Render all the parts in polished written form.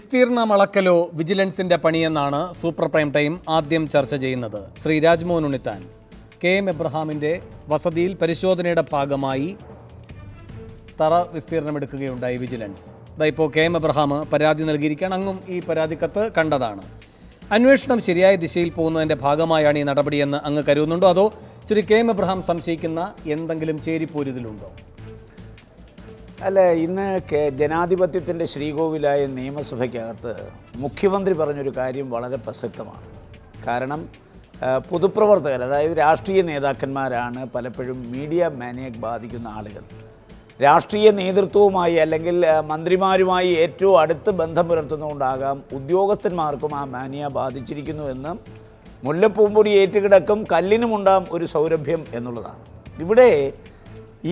വിസ്തീർണം അളക്കലോ വിജിലൻസിന്റെ പണിയെന്നാണ് super prime time ആദ്യം ചർച്ച ചെയ്യുന്നത്. ശ്രീ രാജ്മോഹൻ ഉണ്ണിത്താൻ KM എബ്രഹാമിന്റെ വസതിയിൽ പരിശോധനയുടെ ഭാഗമായി തറ വിസ്തീർണമെടുക്കുകയുണ്ടായി വിജിലൻസ്. ഇപ്പോൾ KM എബ്രഹാം പരാതി നൽകിയിരിക്കുകയാണ്. അങ്ങും ഈ പരാതിക്കത്ത് കണ്ടതാണ്. അന്വേഷണം ശരിയായ ദിശയിൽ പോകുന്നതിൻ്റെ ഭാഗമായാണ് ഈ നടപടിയെന്ന് അങ്ങ് കരുതുന്നുണ്ടോ, അതോ ശ്രീ KM എബ്രഹാം സംശയിക്കുന്ന എന്തെങ്കിലും ചേരിപ്പോരിതിലുണ്ടോ? അല്ല, ഇന്ന് ജനാധിപത്യത്തിൻ്റെ ശ്രീകോവിലായ നിയമസഭയ്ക്കകത്ത് മുഖ്യമന്ത്രി പറഞ്ഞൊരു കാര്യം വളരെ പ്രസക്തമാണ്. കാരണം പൊതുപ്രവർത്തകർ, അതായത് രാഷ്ട്രീയ നേതാക്കന്മാരാണ് പലപ്പോഴും മീഡിയ മാനിയക്ക് ബാധിക്കുന്ന ആളുകൾ. രാഷ്ട്രീയ നേതൃത്വവുമായി അല്ലെങ്കിൽ മന്ത്രിമാരുമായി ഏറ്റവും അടുത്ത് ബന്ധം പുലർത്തുന്നതുകൊണ്ടാകാം ഉദ്യോഗസ്ഥന്മാർക്കും ആ മാനിയ ബാധിച്ചിരിക്കുന്നുവെന്ന് മുല്ലപ്പൂമ്പൊടി ഏറ്റുകിടക്കും കല്ലിനുമുണ്ടാം ഒരു സൗരഭ്യം എന്നുള്ളതാണ്. ഇവിടെ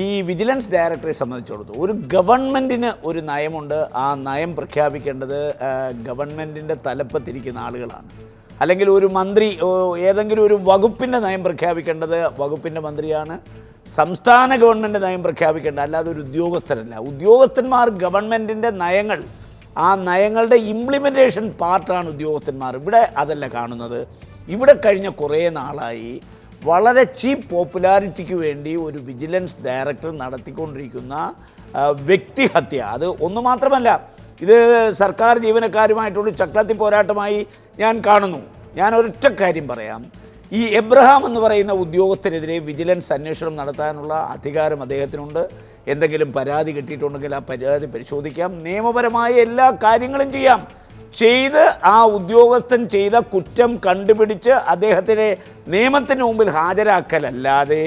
ഈ വിജിലൻസ് ഡയറക്ടറെ സംബന്ധിച്ചിടത്തോളം ഒരു ഗവൺമെൻറ്റിന് ഒരു നയമുണ്ട്. ആ നയം പ്രഖ്യാപിക്കേണ്ടത് ഗവൺമെൻറ്റിൻ്റെ തലപ്പത്തിരിക്കുന്ന ആളുകളാണ്. അല്ലെങ്കിൽ ഒരു മന്ത്രി ഏതെങ്കിലും ഒരു വകുപ്പിൻ്റെ നയം പ്രഖ്യാപിക്കേണ്ടത് വകുപ്പിൻ്റെ മന്ത്രിയാണ്. സംസ്ഥാന ഗവൺമെൻറ് നയം പ്രഖ്യാപിക്കേണ്ടത്, അല്ലാതെ ഒരു ഉദ്യോഗസ്ഥരല്ല. ഉദ്യോഗസ്ഥന്മാർ ഗവൺമെൻറ്റിൻ്റെ നയങ്ങൾ, ആ നയങ്ങളുടെ ഇംപ്ലിമെൻറ്റേഷൻ പാർട്ടാണ് ഉദ്യോഗസ്ഥന്മാർ. ഇവിടെ അതല്ല കാണുന്നത്. ഇവിടെ കഴിഞ്ഞ കുറേ നാളായി വളരെ ചീപ്പ് പോപ്പുലാരിറ്റിക്ക് വേണ്ടി ഒരു വിജിലൻസ് ഡയറക്ടർ നടത്തിക്കൊണ്ടിരിക്കുന്ന വ്യക്തിഹത്യ, അത് ഒന്നു മാത്രമല്ല, ഇത് സർക്കാർ ജീവനക്കാരുമായിട്ടുള്ള ചക്രത്തി പോരാട്ടമായി ഞാൻ കാണുന്നു. ഞാൻ ഒരൊറ്റ കാര്യം പറയാം. ഈ എബ്രഹാം എന്ന് പറയുന്ന ഉദ്യോഗസ്ഥനെതിരെ വിജിലൻസ് അന്വേഷണം നടത്താനുള്ള അധികാരം അദ്ദേഹത്തിനുണ്ട്. എന്തെങ്കിലും പരാതി കിട്ടിയിട്ടുണ്ടെങ്കിൽ ആ പരാതി പരിശോധിക്കാം. നിയമപരമായ എല്ലാ കാര്യങ്ങളും ചെയ്യാം. ചെയ്ത് ആ ഉദ്യോഗസ്ഥൻ ചെയ്ത കുറ്റം കണ്ടുപിടിച്ച് അദ്ദേഹത്തിനെ നിയമത്തിന് മുമ്പിൽ ഹാജരാക്കലല്ലാതെ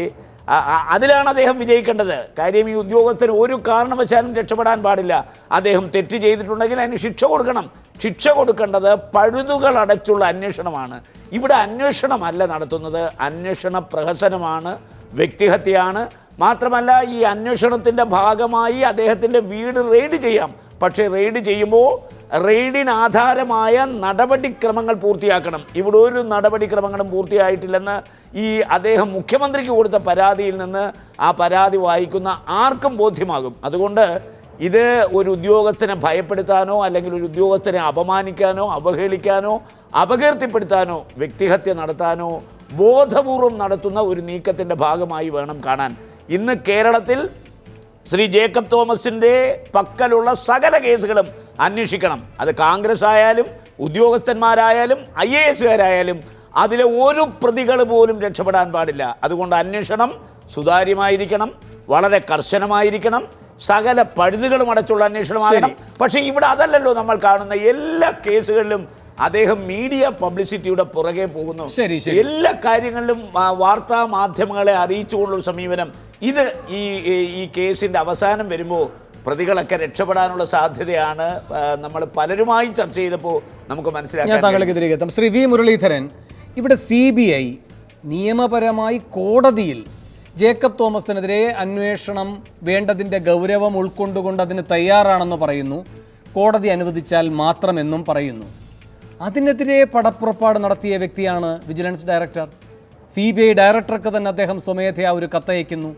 അതിലാണ് അദ്ദേഹം വിജയിക്കേണ്ടത്. കാര്യം ഈ ഉദ്യോഗസ്ഥന് ഒരു കാരണവശാലും രക്ഷപ്പെടാൻ പാടില്ല. അദ്ദേഹം തെറ്റ് ചെയ്തിട്ടുണ്ടെങ്കിൽ അതിന് ശിക്ഷ കൊടുക്കണം. ശിക്ഷ കൊടുക്കേണ്ടത് പഴുതുകളടച്ചുള്ള അന്വേഷണമാണ്. ഇവിടെ അന്വേഷണമല്ല നടത്തുന്നത്, അന്വേഷണ പ്രഹസനമാണ്, വ്യക്തിഹത്യയാണ്. മാത്രമല്ല, ഈ അന്വേഷണത്തിൻ്റെ ഭാഗമായി അദ്ദേഹത്തിൻ്റെ വീട് റെയ്ഡ് ചെയ്യാം. പക്ഷേ റെയ്ഡ് ചെയ്യുമ്പോൾ റെയ്ഡിന് ആധാരമായ നടപടിക്രമങ്ങൾ പൂർത്തിയാക്കണം. ഇവിടെ ഒരു നടപടിക്രമങ്ങളും പൂർത്തിയായിട്ടില്ലെന്ന് ഈ അദ്ദേഹം മുഖ്യമന്ത്രിക്ക് കൊടുത്ത പരാതിയിൽ നിന്ന് ആ പരാതി വായിക്കുന്ന ആർക്കും ബോധ്യമാകും. അതുകൊണ്ട് ഇത് ഒരു ഉദ്യോഗസ്ഥനെ ഭയപ്പെടുത്താനോ അല്ലെങ്കിൽ ഒരു ഉദ്യോഗസ്ഥനെ അപമാനിക്കാനോ അവഹേളിക്കാനോ അപകീർത്തിപ്പെടുത്താനോ വ്യക്തിഹത്യ നടത്താനോ ബോധപൂർവം നടത്തുന്ന ഒരു നീക്കത്തിൻ്റെ ഭാഗമായി വേണം കാണാൻ. ഇന്ന് കേരളത്തിൽ ശ്രീ ജേക്കബ് തോമസിൻ്റെ പക്കലുള്ള സകല കേസുകളും അന്വേഷിക്കണം. അത് കോൺഗ്രസ് ആയാലും ഉദ്യോഗസ്ഥന്മാരായാലും IAS അതിലെ ഒരു പ്രതികൾ പോലും രക്ഷപ്പെടാൻ പാടില്ല. അതുകൊണ്ട് അന്വേഷണം സുതാര്യമായിരിക്കണം, വളരെ കർശനമായിരിക്കണം, സകല പഴുതുകളും അടച്ചുള്ള അന്വേഷണമാകണം. പക്ഷേ ഇവിടെ അതല്ലല്ലോ നമ്മൾ കാണുന്ന. എല്ലാ കേസുകളിലും അദ്ദേഹം മീഡിയ പബ്ലിസിറ്റിയുടെ പുറകെ പോകുന്നു. എല്ലാ കാര്യങ്ങളിലും വാർത്താ മാധ്യമങ്ങളെ അറിയിച്ചുകൊണ്ടുള്ള സമീപനം. ഇത് ഈ കേസിൻ്റെ അവസാനം വരുമ്പോൾ പ്രതികളൊക്കെ രക്ഷപ്പെടാനുള്ള സാധ്യതയാണ് നമ്മൾ പലരുമായി ചർച്ച ചെയ്തപ്പോൾ നമുക്ക് മനസ്സിലാക്കാം. താങ്കൾക്ക് തിരികെ എത്താം. ശ്രീ V മുരളീധരൻ, ഇവിടെ CBI നിയമപരമായി കോടതിയിൽ ജേക്കബ് തോമസിനെതിരെ അന്വേഷണം വേണ്ടതിൻ്റെ ഗൗരവം ഉൾക്കൊണ്ടുകൊണ്ട് അതിന് തയ്യാറാണെന്ന് പറയുന്നു. കോടതി അനുവദിച്ചാൽ മാത്രമെന്നും പറയുന്നു. അതിനെതിരെ പടപ്പുറപ്പാട് നടത്തിയ വ്യക്തിയാണ് വിജിലൻസ് ഡയറക്ടർ. CBI ഡയറക്ടർക്ക് തന്നെ അദ്ദേഹം സ്വമേധയാ ഒരു കത്തയക്കുന്നു.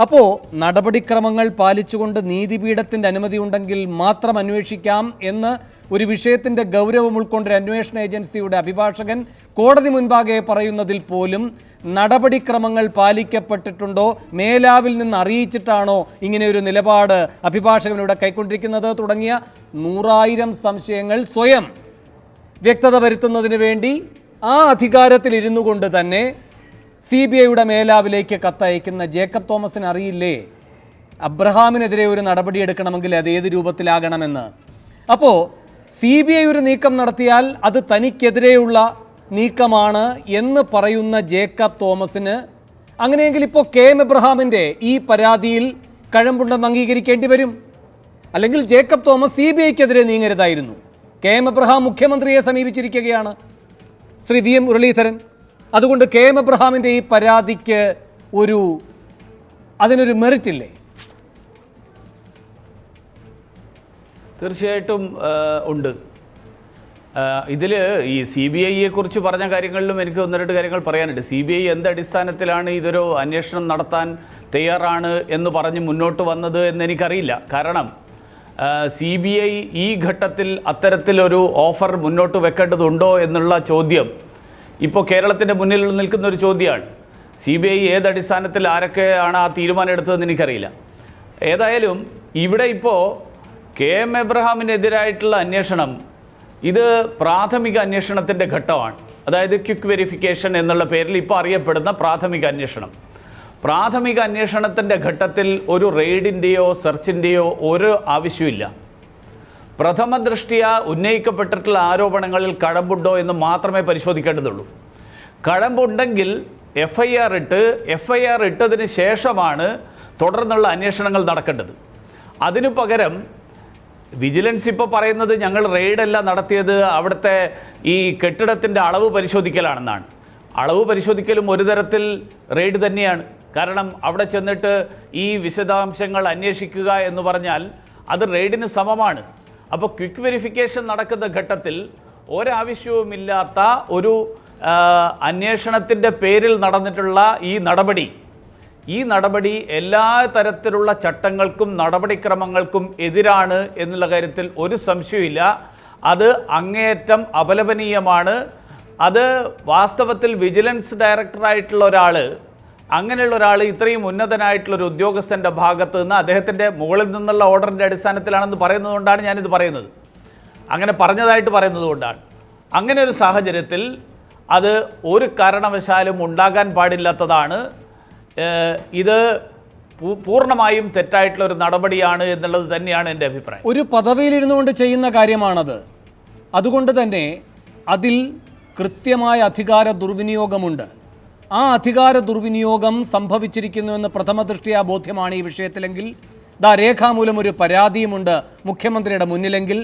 അപ്പോൾ നടപടിക്രമങ്ങൾ പാലിച്ചുകൊണ്ട് നീതിപീഠത്തിൻ്റെ അനുമതി ഉണ്ടെങ്കിൽ മാത്രം അന്വേഷിക്കാം എന്ന് ഒരു വിഷയത്തിൻ്റെ ഗൗരവം ഉൾക്കൊണ്ടൊരു അന്വേഷണ ഏജൻസിയുടെ അഭിഭാഷകൻ കോടതി മുൻപാകെ പറയുന്നതിൽ പോലും നടപടിക്രമങ്ങൾ പാലിക്കപ്പെട്ടിട്ടുണ്ടോ, മേലാവിൽ നിന്ന് അറിയിച്ചിട്ടാണോ ഇങ്ങനെയൊരു നിലപാട് അഭിഭാഷകനിവിടെ കൈക്കൊണ്ടിരിക്കുന്നത് തുടങ്ങിയ 100,000 സംശയങ്ങൾ സ്വയം വ്യക്തത വരുത്തുന്നതിന് വേണ്ടി ആ അധികാരത്തിൽ ഇരുന്നു കൊണ്ട് തന്നെ CBIയുടെ മേലാവിലേക്ക് കത്തയക്കുന്ന ജേക്കബ് തോമസിന് അറിയില്ലേ അബ്രഹാമിനെതിരെ ഒരു നടപടി എടുക്കണമെങ്കിൽ അത് ഏത് രൂപത്തിലാകണമെന്ന്? അപ്പോൾ CBI ഒരു നീക്കം നടത്തിയാൽ അത് തനിക്കെതിരെയുള്ള നീക്കമാണ് എന്ന് പറയുന്ന ജേക്കബ് തോമസിന് അങ്ങനെയെങ്കിൽ ഇപ്പോൾ KM എബ്രഹാമിൻ്റെ ഈ പരാതിയിൽ കഴമ്പുണ്ടെന്ന് അംഗീകരിക്കേണ്ടി വരും. അല്ലെങ്കിൽ ജേക്കബ് തോമസ് CBIക്കെതിരെ നീങ്ങരുതായിരുന്നു. KM എബ്രഹാം മുഖ്യമന്ത്രിയെ സമീപിച്ചിരിക്കുകയാണ്, ശ്രീ V മുരളീധരൻ. അതുകൊണ്ട് KM എബ്രഹാമിൻ്റെ ഈ പരാതിക്ക് അതിനൊരു മെറിറ്റ് ഇല്ലേ? തീർച്ചയായിട്ടും ഉണ്ട്. ഇതിൽ ഈ CBIയെ കുറിച്ച് പറഞ്ഞ കാര്യങ്ങളിലും എനിക്ക് 1-2 കാര്യങ്ങൾ പറയാനുണ്ട്. CBI എന്ത് അടിസ്ഥാനത്തിലാണ് ഇതൊരു അന്വേഷണം നടത്താൻ തയ്യാറാണ് എന്ന് പറഞ്ഞ് മുന്നോട്ട് വന്നത് എന്ന് എനിക്കറിയില്ല. കാരണം CBI ഈ ഘട്ടത്തിൽ അത്തരത്തിലൊരു ഓഫർ മുന്നോട്ട് വെക്കേണ്ടതുണ്ടോ എന്നുള്ള ചോദ്യം ഇപ്പോൾ കേരളത്തിൻ്റെ മുന്നിൽ നിൽക്കുന്ന ഒരു ചോദ്യമാണ്. CBI ഏതടിസ്ഥാനത്തിൽ ആരൊക്കെയാണ് ആ തീരുമാനം എടുത്തതെന്ന് എനിക്കറിയില്ല. ഏതായാലും ഇവിടെ ഇപ്പോൾ KM എബ്രഹാമിനെതിരായിട്ടുള്ള അന്വേഷണം ഇത് പ്രാഥമിക അന്വേഷണത്തിൻ്റെ ഘട്ടമാണ്. അതായത് ക്വിക്ക് വെരിഫിക്കേഷൻ എന്നുള്ള പേരിൽ ഇപ്പോൾ അറിയപ്പെടുന്ന പ്രാഥമിക അന്വേഷണം. പ്രാഥമിക അന്വേഷണത്തിൻ്റെ ഘട്ടത്തിൽ ഒരു റെയ്ഡിൻ്റെയോ സെർച്ചിൻ്റെയോ ഒരു ആവശ്യമില്ല. പ്രഥമ ദൃഷ്ട്യാ ഉന്നയിക്കപ്പെട്ടിട്ടുള്ള ആരോപണങ്ങളിൽ കഴമ്പുണ്ടോ എന്ന് മാത്രമേ പരിശോധിക്കേണ്ടതുള്ളൂ. കഴമ്പുണ്ടെങ്കിൽ FIR ഇട്ടതിന് ശേഷമാണ് തുടർന്നുള്ള അന്വേഷണങ്ങൾ നടക്കേണ്ടത്. അതിനു പകരം വിജിലൻസ് ഇപ്പോൾ പറയുന്നത് ഞങ്ങൾ റെയ്ഡല്ല നടത്തിയത്, അവിടുത്തെ ഈ കെട്ടിടത്തിൻ്റെ അളവ് പരിശോധിക്കലാണെന്നാണ്. അളവ് പരിശോധിക്കലും ഒരു തരത്തിൽ റെയ്ഡ് തന്നെയാണ്. കാരണം അവിടെ ചെന്നിട്ട് ഈ വിശദാംശങ്ങൾ അന്വേഷിക്കുക എന്ന് പറഞ്ഞാൽ അത് റെയ്ഡിന് സമമാണ്. അപ്പോൾ ക്വിക്ക് വെരിഫിക്കേഷൻ നടക്കുന്ന ഘട്ടത്തിൽ ഒരാവശ്യവുമില്ലാത്ത ഒരു അന്വേഷണത്തിൻ്റെ പേരിൽ നടന്നിട്ടുള്ള ഈ നടപടി എല്ലാ തരത്തിലുള്ള ചട്ടങ്ങൾക്കും നടപടിക്രമങ്ങൾക്കും എതിരാണ് എന്നുള്ള കാര്യത്തിൽ ഒരു സംശയമില്ല. അത് അങ്ങേയറ്റം അപലപനീയമാണ്. അത് വാസ്തവത്തിൽ വിജിലൻസ് ഡയറക്ടറായിട്ടുള്ള ഒരാൾ, അങ്ങനെയുള്ള ഒരാൾ ഇത്രയും ഉന്നതനായിട്ടുള്ളൊരു ഉദ്യോഗസ്ഥൻ്റെ ഭാഗത്ത് നിന്ന് അദ്ദേഹത്തിൻ്റെ മുകളിൽ നിന്നുള്ള ഓർഡറിൻ്റെ അടിസ്ഥാനത്തിലാണെന്ന് പറയുന്നതുകൊണ്ടാണ് ഞാനിത് പറയുന്നത്. അങ്ങനെ പറഞ്ഞതായിട്ട് പറയുന്നത് കൊണ്ടാണ്. അങ്ങനെ ഒരു സാഹചര്യത്തിൽ അത് ഒരു കാരണവശാലും ഉണ്ടാകാൻ പാടില്ലാത്തതാണ്. ഇത് പൂർണ്ണമായും തെറ്റായിട്ടുള്ളൊരു നടപടിയാണ് എന്നുള്ളത് തന്നെയാണ് എൻ്റെ അഭിപ്രായം. ഒരു പദവിയിലിരുന്നു കൊണ്ട് ചെയ്യുന്ന കാര്യമാണത്. അതുകൊണ്ട് തന്നെ അതിൽ കൃത്യമായ അധികാര ദുർവിനിയോഗമുണ്ട്. ആ അധികാര ദുർവിനിയോഗം സംഭവിച്ചിരിക്കുന്നുവെന്ന് പ്രഥമ ദൃഷ്ട്യാ ബോധ്യമാണ് ഈ വിഷയത്തിലെങ്കിൽ, രേഖാമൂലം ഒരു പരാതിയുമുണ്ട് മുഖ്യമന്ത്രിയുടെ മുന്നിലെങ്കിൽ,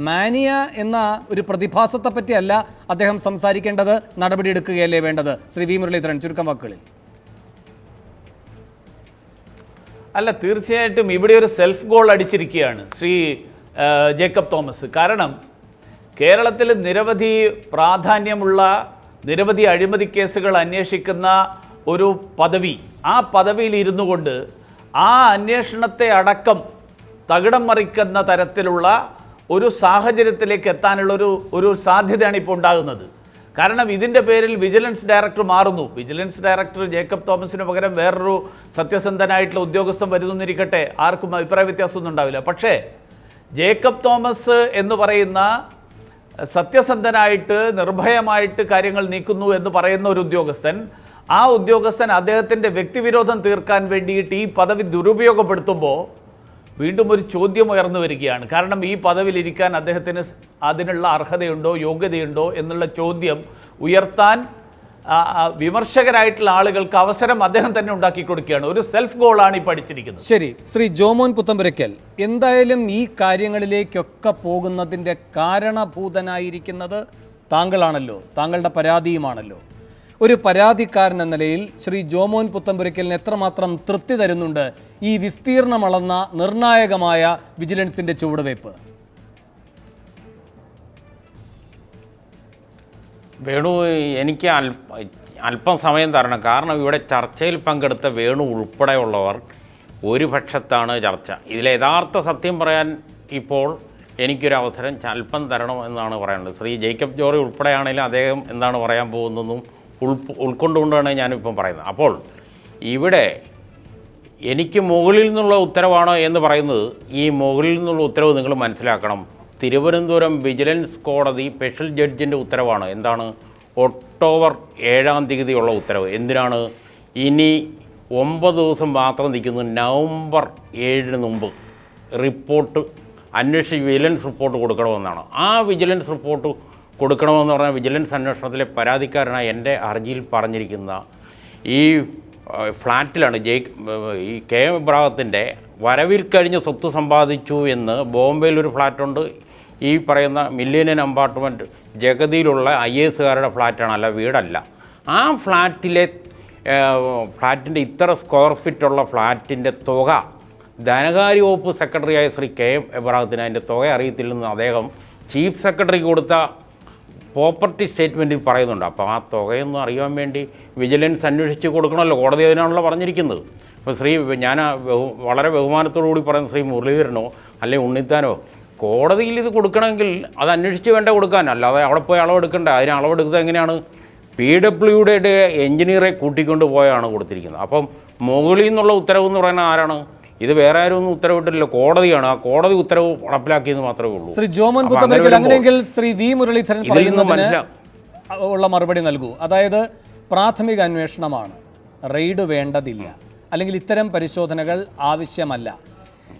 മാനിയ എന്ന ഒരു പ്രതിഭാസത്തെ പറ്റിയല്ല അദ്ദേഹം സംസാരിക്കേണ്ടത്, നടപടിയെടുക്കുകയല്ലേ വേണ്ടത്. ശ്രീ വി മുരളീധരൻ, ചുരുക്കം വാക്കുകളിൽ. അല്ല, തീർച്ചയായിട്ടും ഇവിടെ ഒരു സെൽഫ് ഗോൾ അടിച്ചിരിക്കുകയാണ് ശ്രീ ജേക്കബ് തോമസ്. കാരണം കേരളത്തിൽ നിരവധി പ്രാധാന്യമുള്ള നിരവധി അഴിമതി കേസുകൾ അന്വേഷിക്കുന്ന ഒരു പദവി, ആ പദവിയിൽ ഇരുന്നു കൊണ്ട് ആ അന്വേഷണത്തെ അടക്കം തകിടം മറിക്കുന്ന തരത്തിലുള്ള ഒരു സാഹചര്യത്തിലേക്ക് എത്താനുള്ള സാധ്യതയാണ് ഇപ്പോൾ ഉണ്ടാകുന്നത്. കാരണം ഇതിൻ്റെ പേരിൽ വിജിലൻസ് ഡയറക്ടർ മാറുന്നു. വിജിലൻസ് ഡയറക്ടർ ജേക്കബ് തോമസിന് പകരം വേറൊരു സത്യസന്ധനായിട്ടുള്ള ഉദ്യോഗസ്ഥൻ വരുന്നിരിക്കട്ടെ, ആർക്കും അഭിപ്രായ വ്യത്യാസമൊന്നും ഉണ്ടാവില്ല. പക്ഷേ ജേക്കബ് തോമസ് എന്ന് പറയുന്ന സത്യസന്ധനായിട്ട് നിർഭയമായിട്ട് കാര്യങ്ങൾ നീക്കുന്നു എന്ന് പറയുന്ന ഒരു ഉദ്യോഗസ്ഥൻ, ആ ഉദ്യോഗസ്ഥൻ അദ്ദേഹത്തിൻ്റെ വ്യക്തിവിരോധം തീർക്കാൻ വേണ്ടിയിട്ട് ഈ പദവി ദുരുപയോഗപ്പെടുത്തുമ്പോൾ വീണ്ടും ഒരു ചോദ്യം ഉയർന്നു വരികയാണ്. കാരണം ഈ പദവിയിലിരിക്കാൻ അദ്ദേഹത്തിന് അതിനുള്ള അർഹതയുണ്ടോ, യോഗ്യതയുണ്ടോ എന്നുള്ള ചോദ്യം ഉയർത്താൻ വിമർശകരായിട്ടുള്ള ആളുകൾക്ക് അവസരം അദ്ദേഹം തന്നെ ഉണ്ടാക്കി കൊടുക്കുകയാണ്. ഒരു സെൽഫ് ഗോളാണ് ഈ പഠിച്ചിരിക്കുന്നത്. ശരി, ശ്രീ ജോമോൻ പുത്തമ്പുരയ്ക്കൽ, എന്തായാലും ഈ കാര്യങ്ങളിലേക്കൊക്കെ പോകുന്നതിൻ്റെ കാരണഭൂതനായിരിക്കുന്നത് താങ്കളാണല്ലോ, താങ്കളുടെ പരാതിയുമാണല്ലോ. ഒരു പരാതിക്കാരൻ എന്ന നിലയിൽ ശ്രീ ജോമോൻ പുത്തമ്പുരയ്ക്കലിന് എത്രമാത്രം തൃപ്തി തരുന്നുണ്ട് ഈ വിസ്തീർണമളന്ന നിർണായകമായ വിജിലൻസിൻ്റെ ചുവടുവയ്പ്? വേണു, എനിക്ക് അല്പം സമയം തരണം. കാരണം ഇവിടെ ചർച്ചയിൽ പങ്കെടുത്ത വേണു ഉൾപ്പെടെയുള്ളവർ ഒരു പക്ഷത്താണ് ചർച്ച. ഇതിലെ യഥാർത്ഥ സത്യം പറയാൻ ഇപ്പോൾ എനിക്കൊരവസരം അല്പം തരണം എന്നാണ് പറയാനുള്ളത്. ശ്രീ ജേക്കബ് ജോറി ഉൾപ്പെടെയാണെങ്കിലും അദ്ദേഹം എന്താണ് പറയാൻ പോകുന്നതെന്നും ഉൾക്കൊണ്ടുകൊണ്ടാണ് ഞാനിപ്പം പറയുന്നത്. അപ്പോൾ ഇവിടെ എനിക്ക് മുകളിൽ നിന്നുള്ള ഉത്തരവാണോ എന്ന് പറയുന്നത്, ഈ മുകളിൽ നിന്നുള്ള ഉത്തരവ് നിങ്ങൾ മനസ്സിലാക്കണം. തിരുവനന്തപുരം വിജിലൻസ് കോടതി സ്പെഷ്യൽ ജഡ്ജിൻ്റെ ഉത്തരവാണ്. എന്താണ്? ഒക്ടോബർ 7-ാം തീയതിയുള്ള ഉത്തരവ്. എന്തിനാണ്? ഇനി 9 ദിവസം മാത്രം നിൽക്കുന്നു. നവംബർ 7-ന് മുമ്പ് റിപ്പോർട്ട് അന്വേഷിച്ച് വിജിലൻസ് റിപ്പോർട്ട് കൊടുക്കണമെന്നാണ്. ആ വിജിലൻസ് റിപ്പോർട്ട് കൊടുക്കണമെന്ന് പറഞ്ഞാൽ വിജിലൻസ് അന്വേഷണത്തിലെ പരാതിക്കാരനായ എൻ്റെ ഹർജിയിൽ പറഞ്ഞിരിക്കുന്ന ഈ ഫ്ലാറ്റിലാണ് ഈ KM എബ്രഹാത്തിൻ്റെ വരവിൽ കഴിഞ്ഞ് സ്വത്ത് സമ്പാദിച്ചു എന്ന് ബോംബെയിലൊരു ഫ്ലാറ്റുണ്ട്. ഈ പറയുന്ന മില്ലേനിയം അപ്പാർട്ട്മെൻറ്റ് ജഗതിയിലുള്ള IASകാരുടെ ഫ്ലാറ്റാണ്, അല്ല വീടല്ല. ആ ഫ്ലാറ്റിൻ്റെ ഇത്ര സ്ക്വയർ ഫീറ്റുള്ള ഫ്ലാറ്റിൻ്റെ തുക ധനകാര്യ വകുപ്പ് സെക്രട്ടറിയായ ശ്രീ KM എബ്രഹാത്തിന് അതിൻ്റെ തുക അറിയത്തില്ലെന്ന് അദ്ദേഹം ചീഫ് സെക്രട്ടറിക്ക് കൊടുത്ത പ്രോപ്പർട്ടി സ്റ്റേറ്റ്മെൻറ്റിൽ പറയുന്നുണ്ട്. അപ്പോൾ ആ തുകയൊന്നും അറിയാൻ വേണ്ടി വിജിലൻസ് അന്വേഷിച്ച് കൊടുക്കണമല്ലോ, കോടതി അതിനാണല്ലോ പറഞ്ഞിരിക്കുന്നത്. അപ്പോൾ ഞാൻ വളരെ ബഹുമാനത്തോടു കൂടി പറയുന്ന ശ്രീ മുരളീധരനോ അല്ലെ ഉണ്ണിത്താനോ കോടതിയിൽ ഇത് കൊടുക്കണമെങ്കിൽ അത് അന്വേഷിച്ച് വേണ്ട കൊടുക്കാൻ, അല്ലാതെ അവിടെ പോയി അളവെടുക്കണ്ടേ. അതിന് അളവെടുക്കുന്നത് എങ്ങനെയാണ്? PWD എഞ്ചിനീയറെ കൂട്ടിക്കൊണ്ട് പോയാണ് കൊടുത്തിരിക്കുന്നത്. അപ്പം മുകളിൽ നിന്നുള്ള ഉത്തരവ് എന്ന് പറയുന്നത് ആരാണ്? ഇത് വേറെ ആരും ഒന്നും ഉത്തരവിട്ടില്ല, കോടതിയാണ്. ആ കോടതി ഉത്തരവ് നടപ്പിലാക്കിയെന്ന് മാത്രമേ ഉള്ളൂ. ശ്രീ ജോമോൻ പുത്തമ്പലക്കൽ, അങ്ങനെയെങ്കിൽ ശ്രീ വി മുരളീധരൻ പറയുന്നതിന് ഉള്ള മറുപടി നൽകൂ. അതായത് പ്രാഥമിക അന്വേഷണമാണ്, റെയ്ഡ് വേണ്ടതില്ല, അല്ലെങ്കിൽ ഇത്തരം പരിശോധനകൾ ആവശ്യമല്ല.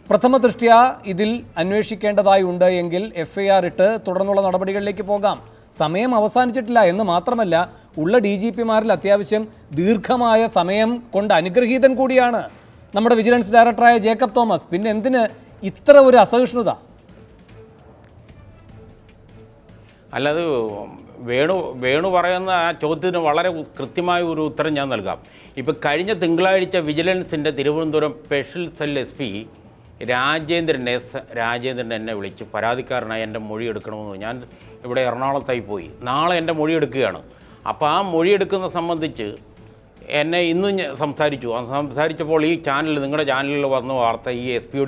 പ്രഥമ ദൃഷ്ട്യാ ഇതിൽ അന്വേഷിക്കേണ്ടതായി ഉണ്ട് എങ്കിൽ FIR ഇട്ട് തുടർന്നുള്ള നടപടികളിലേക്ക് പോകാം. സമയം അവസാനിച്ചിട്ടില്ല എന്ന് മാത്രമല്ല, ഉള്ള DGPമാരിൽ അത്യാവശ്യം ദീർഘമായ സമയം കൊണ്ട് അനുഗ്രഹീതൻ കൂടിയാണ് നമ്മുടെ വിജിലൻസ് ഡയറക്ടറായ ജേക്കബ് തോമസ്. പിന്നെ എന്തിന് ഇത്ര ഒരു അസഹിഷ്ണുത? അല്ലാതെ വേണു പറയുന്ന ആ ചോദ്യത്തിന് വളരെ കൃത്യമായ ഒരു ഉത്തരം ഞാൻ നൽകാം. ഇപ്പോൾ കഴിഞ്ഞ തിങ്കളാഴ്ച വിജിലൻസിൻ്റെ Thiruvananthapuram special cell SP Rajendran എന്നെ വിളിച്ച് പരാതിക്കാരനായി എൻ്റെ മൊഴി എടുക്കണമെന്ന്. ഞാൻ ഇവിടെ എറണാകുളത്തായി പോയി, നാളെ എൻ്റെ മൊഴി എടുക്കുകയാണ്. അപ്പോൾ ആ മൊഴി എടുക്കുന്ന സംബന്ധിച്ച് എന്നെ ഇന്നും സംസാരിച്ചപ്പോൾ ഈ ചാനൽ, നിങ്ങളുടെ ചാനലിൽ വന്ന വാർത്ത ഈ SP യോട്